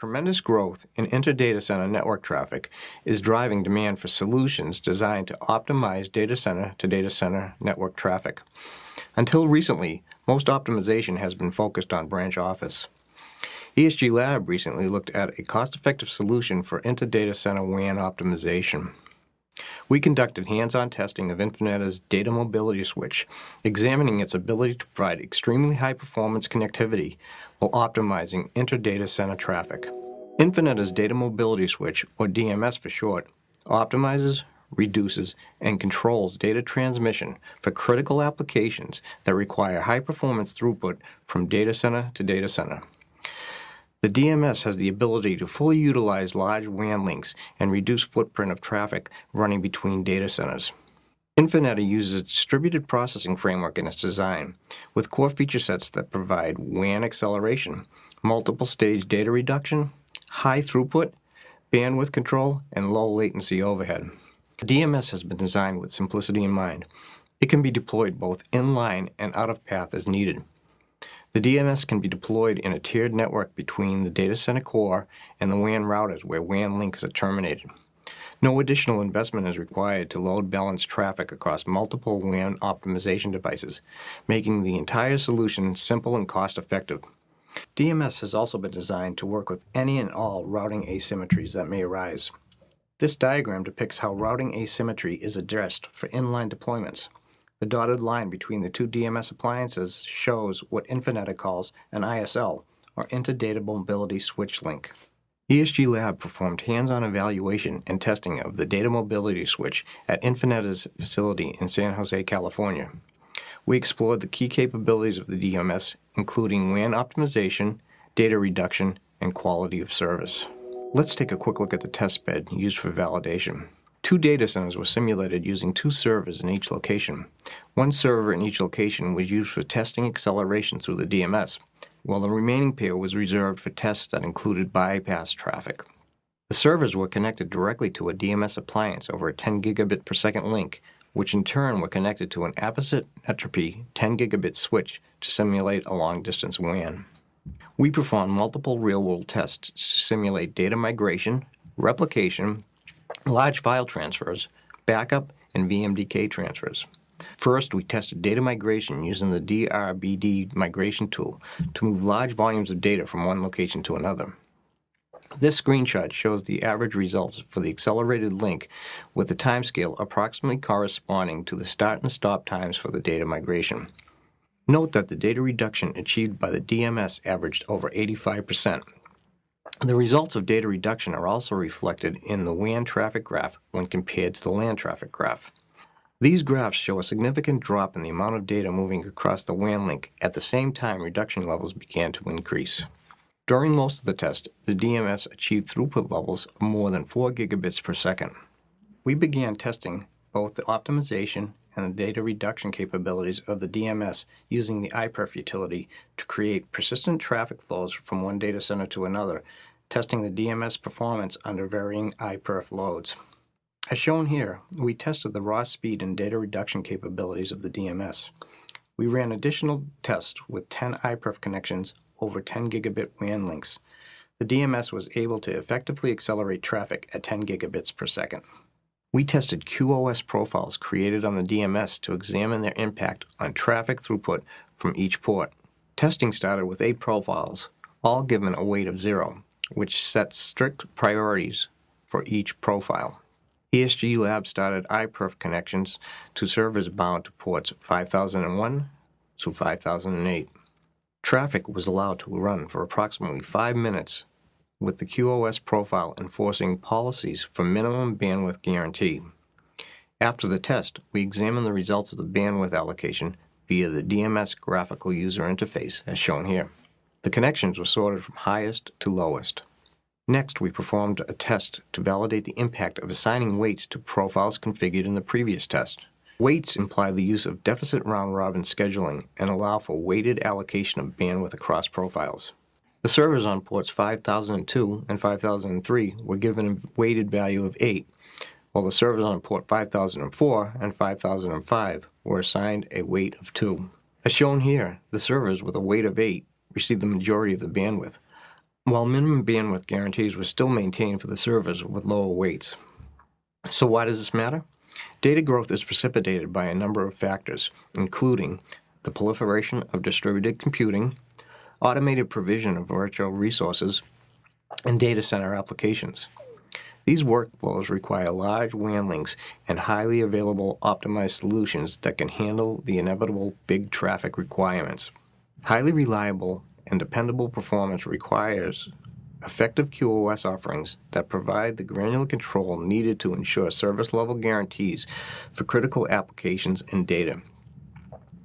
Tremendous growth in inter-data center network traffic is driving demand for solutions designed to optimize data center to data center network traffic. Until recently, most optimization has been focused on branch office. ESG Lab recently looked at a cost-effective solution for inter-data center WAN optimization. We conducted hands-on testing of Infineta's data mobility switch, examining its ability to provide extremely high-performance connectivity while optimizing inter-data center traffic. Infineta's data mobility switch, or DMS for short, optimizes, reduces, and controls data transmission for critical applications that require high-performance throughput from data center to data center. The DMS has the ability to fully utilize large WAN links and reduce footprint of traffic running between data centers. Infineta uses a distributed processing framework in its design, with core feature sets that provide WAN acceleration, multiple stage data reduction, high throughput, bandwidth control, and low latency overhead. The DMS has been designed with simplicity in mind. It can be deployed both in-line and out-of-path as needed. The DMS can be deployed in a tiered network between the data center core and the WAN routers where WAN links are terminated. No additional investment is required to load balance traffic across multiple WAN optimization devices, making the entire solution simple and cost-effective. DMS has also been designed to work with any and all routing asymmetries that may arise. This diagram depicts how routing asymmetry is addressed for inline deployments. The dotted line between the two DMS appliances shows what Infineta calls an ISL, or Inter-Data Mobility Switch Link. ESG Lab performed hands-on evaluation and testing of the data mobility switch at Infineta's facility in San Jose, California. We explored the key capabilities of the DMS, including WAN optimization, data reduction, and quality of service. Let's take a quick look at the test bed used for validation. 2 data centers were simulated using 2 servers in each location. 1 server in each location was used for testing acceleration through the DMS, while the remaining pair was reserved for tests that included bypass traffic. The servers were connected directly to a DMS appliance over a 10 gigabit per second link, which in turn were connected to an opposite entropy 10 gigabit switch to simulate a long-distance WAN. We performed multiple real-world tests to simulate data migration, replication, large file transfers, backup, and VMDK transfers. First, we tested data migration using the DRBD migration tool to move large volumes of data from one location to another. This screenshot shows the average results for the accelerated link with the timescale approximately corresponding to the start and stop times for the data migration. Note that the data reduction achieved by the DMS averaged over 85%. The results of data reduction are also reflected in the WAN traffic graph when compared to the LAN traffic graph. These graphs show a significant drop in the amount of data moving across the WAN link at the same time reduction levels began to increase. During most of the test, the DMS achieved throughput levels of more than 4 gigabits per second. We began testing both the optimization and the data reduction capabilities of the DMS using the iPerf utility to create persistent traffic flows from one data center to another, testing the DMS performance under varying iPerf loads. As shown here, we tested the raw speed and data reduction capabilities of the DMS. We ran additional tests with 10 iPerf connections over 10 gigabit WAN links. The DMS was able to effectively accelerate traffic at 10 gigabits per second. We tested QoS profiles created on the DMS to examine their impact on traffic throughput from each port. Testing started with 8 profiles, all given a weight of 0, which sets strict priorities for each profile. ESG Lab started iPerf connections to servers bound to ports 5001 to 5008. Traffic was allowed to run for approximately 5 minutes, with the QoS profile enforcing policies for minimum bandwidth guarantee. After the test, we examined the results of the bandwidth allocation via the DMS graphical user interface, as shown here. The connections were sorted from highest to lowest. Next, we performed a test to validate the impact of assigning weights to profiles configured in the previous test. Weights imply the use of deficit round-robin scheduling and allow for weighted allocation of bandwidth across profiles. The servers on ports 5002 and 5003 were given a weighted value of 8, while the servers on port 5004 and 5005 were assigned a weight of 2. As shown here, the servers with a weight of 8 received the majority of the bandwidth, while minimum bandwidth guarantees were still maintained for the servers with lower weights. So why does this matter? Data growth is precipitated by a number of factors, including the proliferation of distributed computing, automated provision of virtual resources, and data center applications. These workflows require large WAN links and highly available optimized solutions that can handle the inevitable big traffic requirements. Highly reliable and dependable performance requires effective QoS offerings that provide the granular control needed to ensure service level guarantees for critical applications and data.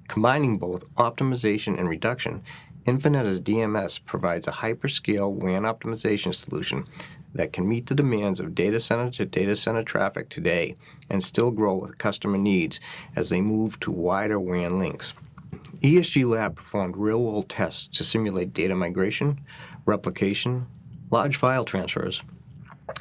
Combining both optimization and reduction, Infineta's DMS provides a hyperscale WAN optimization solution that can meet the demands of data center to data center traffic today and still grow with customer needs as they move to wider WAN links. ESG Lab performed real-world tests to simulate data migration, replication, large file transfers,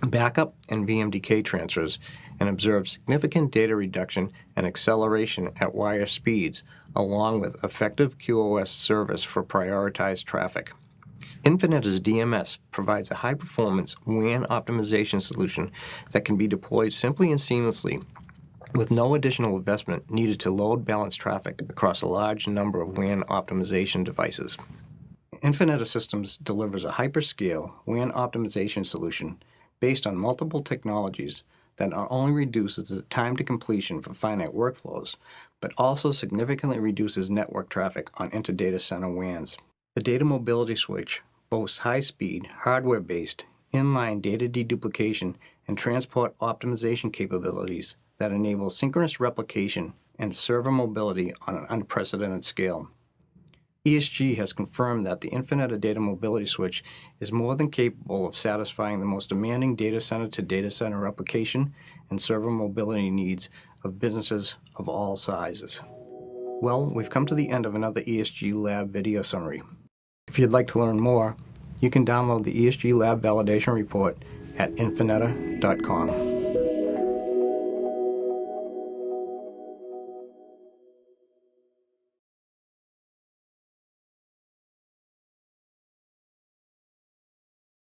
backup and VMDK transfers, and observed significant data reduction and acceleration at wire speeds, along with effective QoS service for prioritized traffic. Infineta's DMS provides a high-performance WAN optimization solution that can be deployed simply and seamlessly with no additional investment needed to load balance traffic across a large number of WAN optimization devices. Infineta Systems delivers a hyperscale WAN optimization solution based on multiple technologies that not only reduces the time to completion for finite workflows, but also significantly reduces network traffic on inter-data center WANs. The data mobility switch boasts high-speed, hardware-based, inline data deduplication and transport optimization capabilities that enable synchronous replication and server mobility on an unprecedented scale. ESG has confirmed that the Infineta data mobility switch is more than capable of satisfying the most demanding data center to data center replication and server mobility needs of businesses of all sizes. Well, we've come to the end of another ESG Lab video summary. If you'd like to learn more, you can download the ESG Lab validation report at infineta.com.